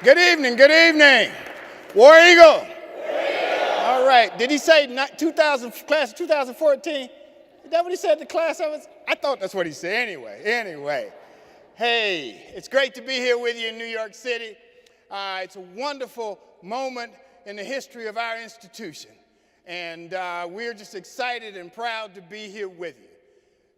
Good evening, good evening. War Eagle. All right, did he say class of 2014? Is that what he said to class? I thought that's what he said anyway. Hey, it's great to be here with you in New York City. It's a wonderful moment in the history of our institution. And we're just excited and proud to be here with you.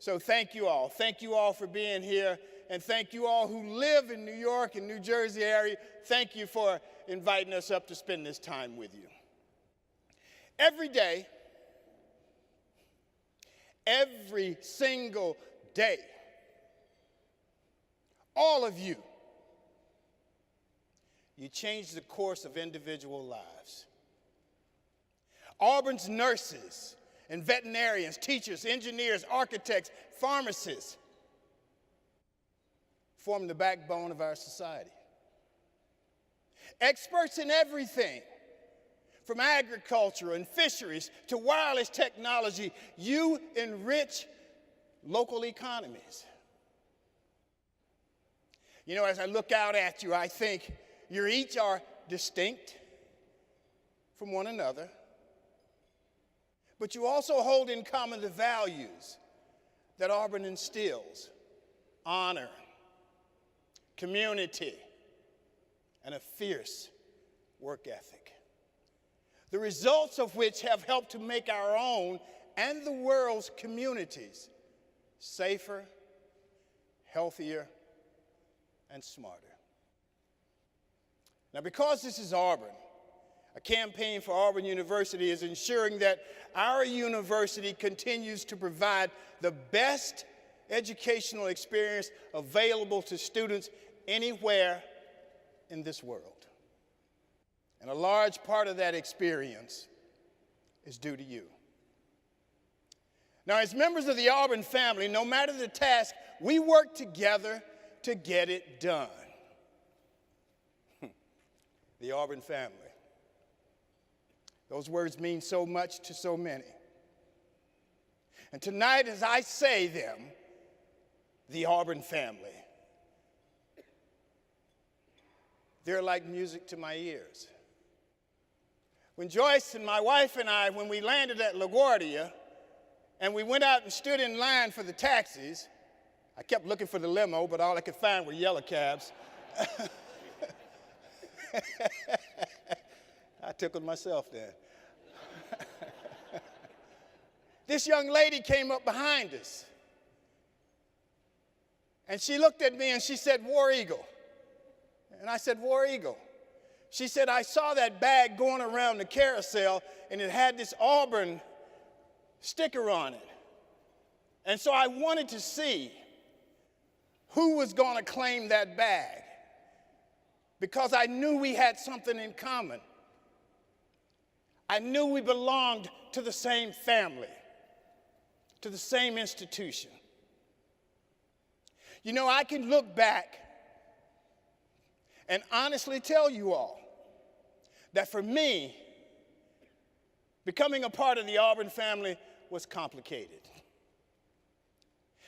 So thank you all. Thank you all for being here. And thank you all who live in New York and New Jersey area. Thank you for inviting us up to spend this time with you. Every day, every single day, all of you, you change the course of individual lives. Auburn's nurses and veterinarians, teachers, engineers, architects, pharmacists form the backbone of our society. Experts in everything, from agriculture and fisheries to wireless technology, you enrich local economies. You know, as I look out at you, I think you each are distinct from one another, but you also hold in common the values that Auburn instills: honor, community, and a fierce work ethic. The results of which have helped to make our own and the world's communities safer, healthier, and smarter. Now, because this is Auburn, a campaign for Auburn University is ensuring that our university continues to provide the best educational experience available to students anywhere in this world. And a large part of that experience is due to you. Now, as members of the Auburn family, no matter the task, we work together to get it done. The Auburn family. Those words mean so much to so many. And tonight, as I say them, the Auburn family, they're like music to my ears. When Joyce and my wife and I, when we landed at LaGuardia and we went out and stood in line for the taxis, I kept looking for the limo, but all I could find were yellow cabs. I tickled myself then. This young lady came up behind us. And she looked at me and she said, "War Eagle." And I said, "War Eagle." She said, "I saw that bag going around the carousel and it had this Auburn sticker on it. And so I wanted to see who was going to claim that bag, because I knew we had something in common. I knew we belonged to the same family, to the same institution." You know, I can look back and honestly tell you all that for me, becoming a part of the Auburn family was complicated.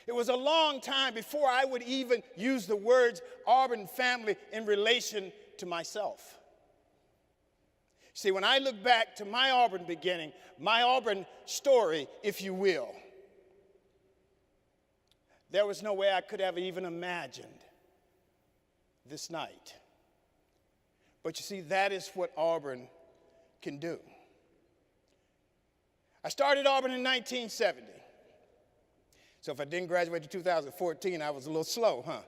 It was a long time before I would even use the words Auburn family in relation to myself. See, when I look back to my Auburn beginning, my Auburn story, if you will, there was no way I could have even imagined this night. But you see, that is what Auburn can do. I started Auburn in 1970. So if I didn't graduate in 2014, I was a little slow, huh?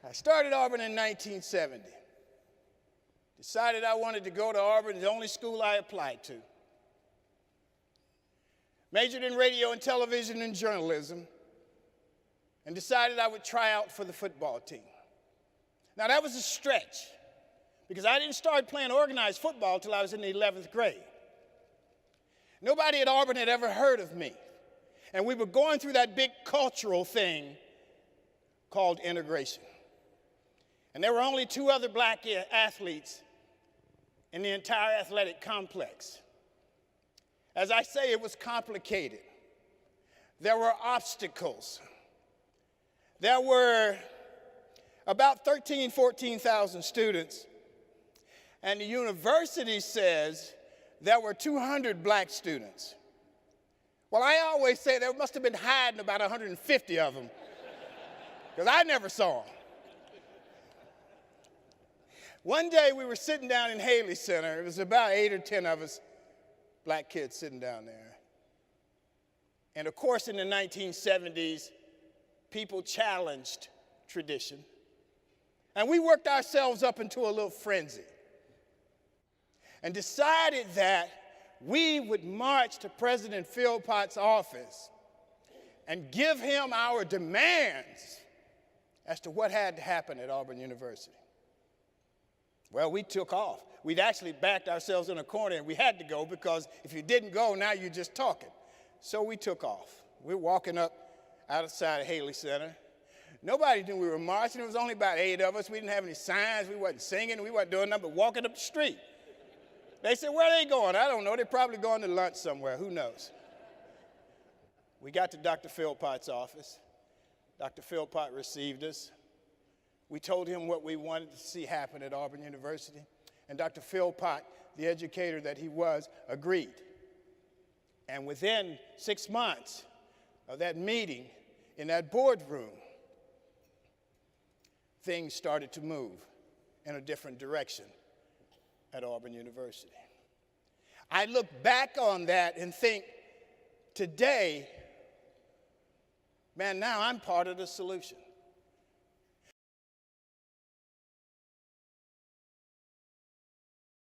I started Auburn in 1970. Decided I wanted to go to Auburn, the only school I applied to. Majored in radio and television and journalism, and decided I would try out for the football team. Now, that was a stretch, because I didn't start playing organized football until I was in the 11th grade. Nobody at Auburn had ever heard of me, and we were going through that big cultural thing called integration. And there were only 2 other black athletes in the entire athletic complex. As I say, it was complicated. There were obstacles. There were about 14,000 students, and the university says there were 200 black students. Well, I always say there must have been hiding about 150 of them, because I never saw them. One day we were sitting down in Haley Center. It was about 8 or 10 of us, black kids sitting down there. And of course, in the 1970s, people challenged tradition. And we worked ourselves up into a little frenzy and decided that we would march to President Philpott's office and give him our demands as to what had to happen at Auburn University. Well, we took off. We'd actually backed ourselves in a corner, and we had to go because if you didn't go, now you're just talking. So we took off. We're walking up outside of Haley Center. Nobody knew we were marching. There was only about 8 of us. We didn't have any signs. We wasn't singing. We wasn't doing nothing but walking up the street. They said, where are they going? I don't know. They're probably going to lunch somewhere. Who knows? We got to Dr. Philpott's office. Dr. Philpott received us. We told him what we wanted to see happen at Auburn University, and Dr. Philpott, the educator that he was, agreed. And within 6 months of that meeting in that boardroom, things started to move in a different direction at Auburn University. I look back on that and think, today, man, now I'm part of the solution.